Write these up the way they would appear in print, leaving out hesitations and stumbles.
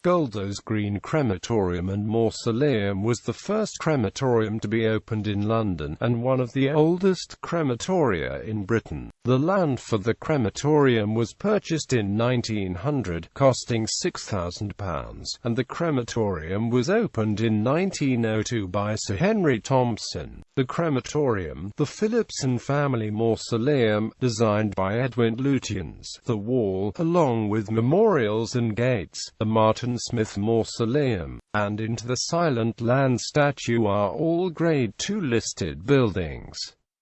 Golders Green Crematorium and Mausoleum was the first crematorium to be opened in London, and one of the oldest crematoria in Britain. The land for the crematorium was purchased in 1900, costing £6,000, and the crematorium was opened in 1902 by Sir Henry Thompson. The crematorium, the Philipson Family Mausoleum, designed by Edwin Lutyens, the wall, along with memorials and gates, the Martin Smith Mausoleum, and Into the Silent Land statue are all Grade II listed buildings.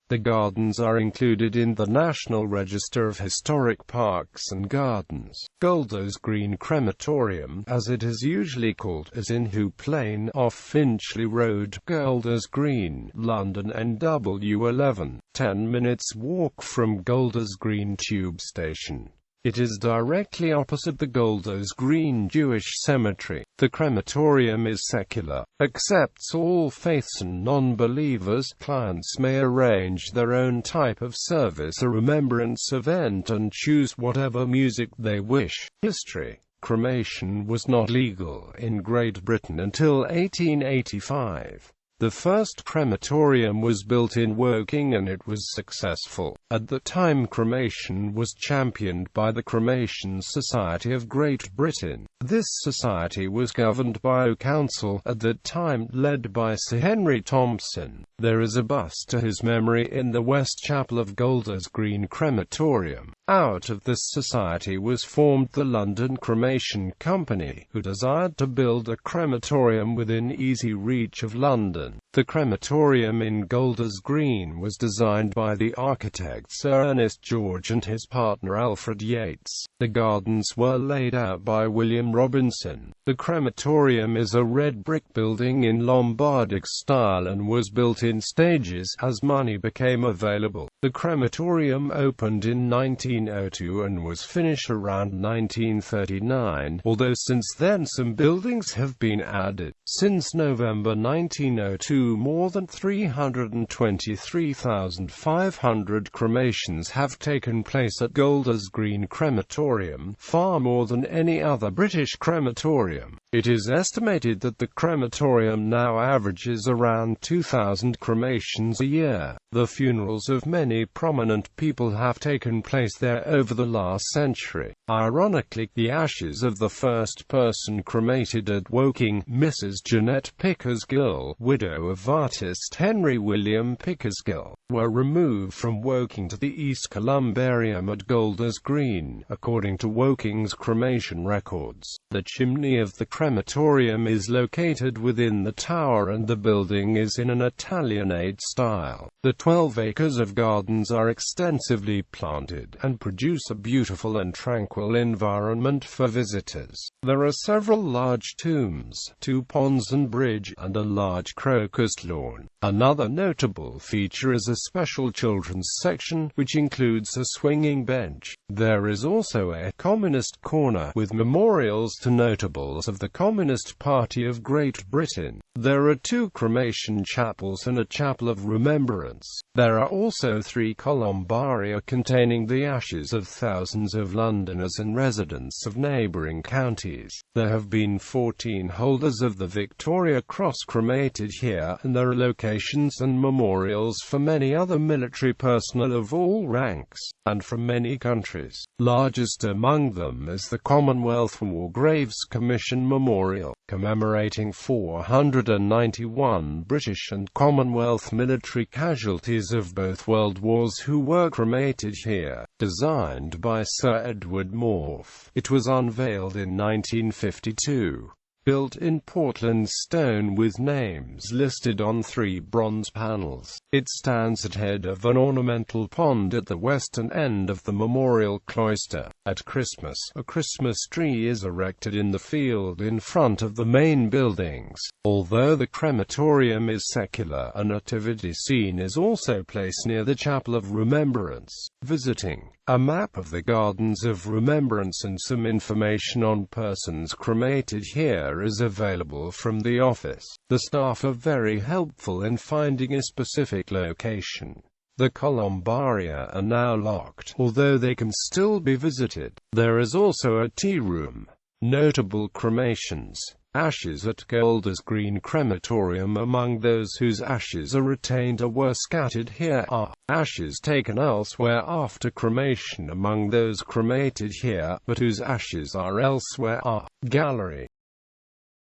The gardens are included in the National Register of Historic Parks and Gardens. Golders Green Crematorium, as it is usually called, is in Hoop Lane, off Finchley Road, Golders Green, London NW11, 10 minutes walk from Golders Green Tube Station. It is directly opposite the Golders Green Jewish Cemetery. The crematorium is secular, accepts all faiths and non-believers. Clients may arrange their own type of service, a remembrance event, and choose whatever music they wish. History: cremation was not legal in Great Britain until 1885. The first crematorium was built in Woking and it was successful. At the time, cremation was championed by the Cremation Society of Great Britain. This society was governed by a council, at that time led by Sir Henry Thompson. There is a bust to his memory in the West Chapel of Golders Green Crematorium. Out of this society was formed the London Cremation Company, who desired to build a crematorium within easy reach of London. The crematorium in Golders Green was designed by the architect Sir Ernest George and his partner Alfred Yates. The gardens were laid out by William Robinson. The crematorium is a red brick building in Lombardic style and was built in stages as money became available. The crematorium opened in 1902 and was finished around 1939, although since then some buildings have been added. Since November 1902, more than 323,500 cremations have taken place at Golders Green Crematorium, far more than any other British crematorium. It is estimated that the crematorium now averages around 2,000 cremations a year. The funerals of many prominent people have taken place there over the last century. Ironically, the ashes of the first person cremated at Woking, Mrs. Jeanette Pickersgill, widow of artist Henry William Pickersgill, were removed from Woking to the East Columbarium at Golders Green, according to Woking's cremation records. The chimney of the crematorium is located within the tower and the building is in an Italianate style. The 12 acres of gardens are extensively planted and produce a beautiful and tranquil environment for visitors. There are several large tombs, 2 ponds and bridge, and a large crocus lawn. Another notable feature is a special children's section, which includes a swinging bench. There is also a Communist corner, with memorials to notables of the Communist Party of Great Britain. There are 2 cremation chapels and a chapel of remembrance. There are also 3 columbaria containing the ashes of thousands of Londoners and residents of neighbouring counties. There have been 14 holders of the Victoria Cross cremated here, and there are locations and memorials for many other military personnel of all ranks, and from many countries. Largest among them is the Commonwealth War Graves Commission Memorial, commemorating 491 British and Commonwealth military casualties of both World Wars who were cremated here. Designed by Sir Edward Morph, it was unveiled in 1952. Built in Portland stone with names listed on 3 bronze panels. It stands at head of an ornamental pond at the western end of the memorial cloister. At Christmas, a Christmas tree is erected in the field in front of the main buildings. Although the crematorium is secular, a nativity scene is also placed near the Chapel of Remembrance. Visiting. A map of the Gardens of Remembrance and some information on persons cremated here is available from the office. The staff are very helpful in finding a specific location. The columbaria are now locked, although they can still be visited. There is also a tea room. Notable cremations. Ashes at Golders Green Crematorium. Among those whose ashes are retained or were scattered here are ashes taken elsewhere after cremation. Among those cremated here, but whose ashes are elsewhere are Gallery,